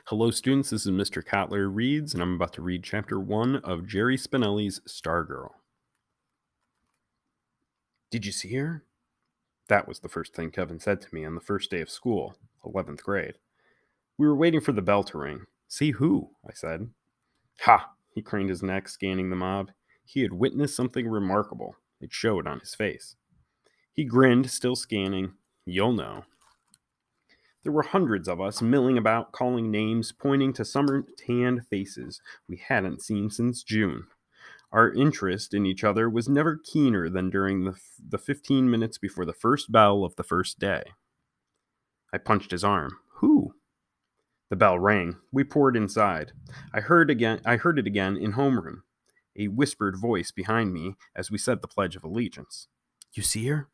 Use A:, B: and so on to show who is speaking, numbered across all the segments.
A: Hello, students. This is Mr. Kotler Reads, and I'm about to read Chapter 1 of Jerry Spinelli's Stargirl. Did you see her? That was the first thing Kevin said to me on the first day of school, 11th grade. We were waiting for the bell to ring. See who? I said. Ha! He craned his neck, scanning the mob. He had witnessed something remarkable. It showed on his face. He grinned, still scanning. You'll know. There were hundreds of us milling about, calling names, pointing to summer-tanned faces we hadn't seen since June. Our interest in each other was never keener than during the 15 minutes before the first bell of the first day. I punched his arm. Who? The bell rang. We poured inside. I heard it again in homeroom. A whispered voice behind me as we said the Pledge of Allegiance. You see her?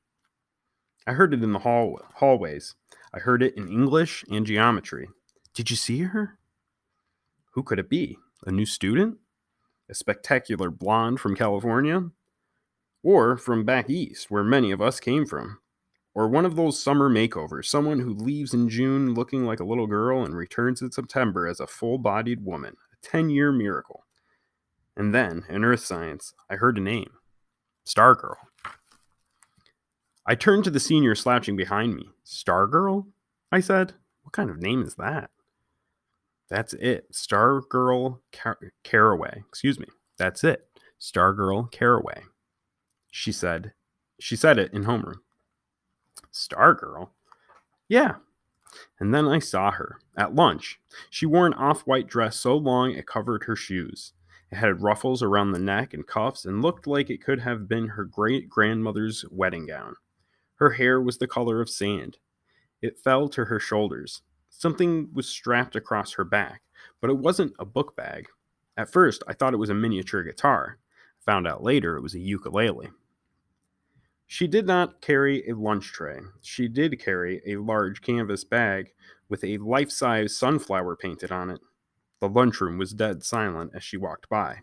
A: I heard it in the hallways. I heard it in English and geometry. Did you see her? Who could it be? A new student? A spectacular blonde from California? Or from back east, where many of us came from? Or one of those summer makeovers, someone who leaves in June looking like a little girl and returns in September as a full-bodied woman, a 10-year miracle. And then, in earth science, I heard a name. Stargirl. I turned to the senior slouching behind me. Stargirl? I said. What kind of name is that? That's it. Stargirl Caraway. Excuse me. That's it. Stargirl Caraway. She said it in homeroom. Stargirl? Yeah. And then I saw her at lunch. She wore an off-white dress so long it covered her shoes. It had ruffles around the neck and cuffs and looked like it could have been her great-grandmother's wedding gown. Her hair was the color of sand. It fell to her shoulders. Something was strapped across her back, but it wasn't a book bag. At first, I thought it was a miniature guitar. I found out later it was a ukulele. She did not carry a lunch tray. She did carry a large canvas bag with a life-size sunflower painted on it. The lunchroom was dead silent as she walked by.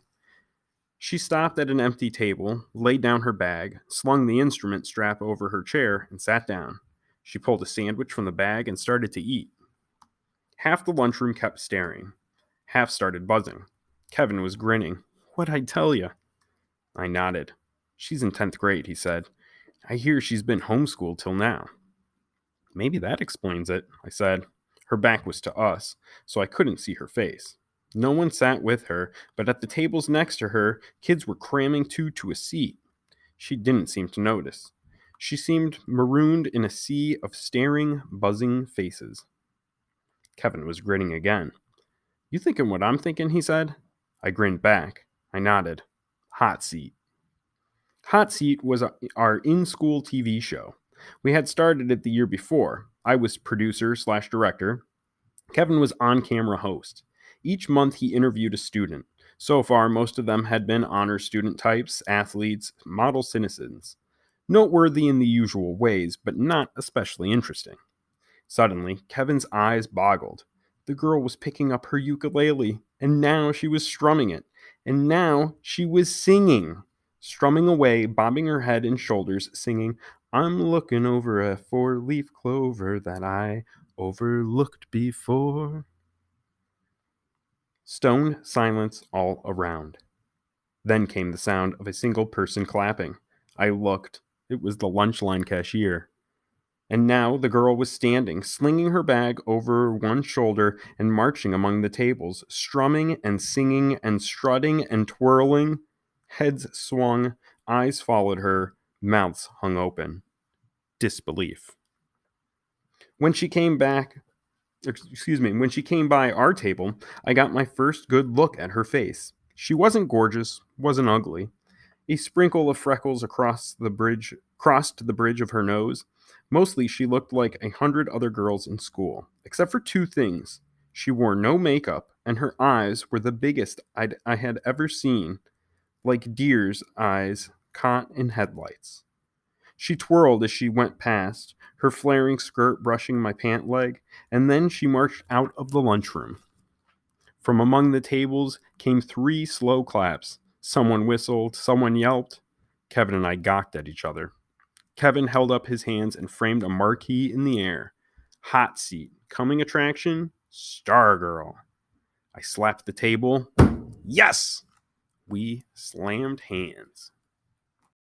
A: She stopped at an empty table, laid down her bag, slung the instrument strap over her chair, and sat down. She pulled a sandwich from the bag and started to eat. Half the lunchroom kept staring. Half started buzzing. Kevin was grinning. What'd I tell you? I nodded. She's in 10th grade, he said. I hear she's been homeschooled till now. Maybe that explains it, I said. Her back was to us, so I couldn't see her face. No one sat with her, but at the tables next to her, kids were cramming two to a seat. She didn't seem to notice. She seemed marooned in a sea of staring, buzzing faces. Kevin was grinning again. You thinking what I'm thinking, he said. I grinned back. I nodded. Hot Seat. Hot Seat was our in-school TV show. We had started it the year before. I was producer/director. Kevin was on-camera host. Each month he interviewed a student. So far, most of them had been honor student types, athletes, model citizens. Noteworthy in the usual ways, but not especially interesting. Suddenly, Kevin's eyes boggled. The girl was picking up her ukulele, and now she was strumming it. And now she was singing. Strumming away, bobbing her head and shoulders, singing, I'm looking over a four-leaf clover that I overlooked before. Stone silence all around. Then came the sound of a single person clapping. I looked. It was the lunch line cashier. And now the girl was standing, slinging her bag over one shoulder and marching among the tables, strumming and singing and strutting and twirling. Heads swung, eyes followed her, mouths hung open. Disbelief. When she came by our table, I got my first good look at her face. She wasn't gorgeous, wasn't ugly. A sprinkle of freckles crossed the bridge of her nose. Mostly she looked like 100 other girls in school, except for two things. She wore no makeup, and her eyes were the biggest I had ever seen, like deer's eyes caught in headlights. She twirled as she went past, her flaring skirt brushing my pant leg, and then she marched out of the lunchroom. From among the tables came 3 slow claps. Someone whistled, someone yelped. Kevin and I gawked at each other. Kevin held up his hands and framed a marquee in the air. Hot Seat, coming attraction, Stargirl. I slapped the table. Yes! We slammed hands.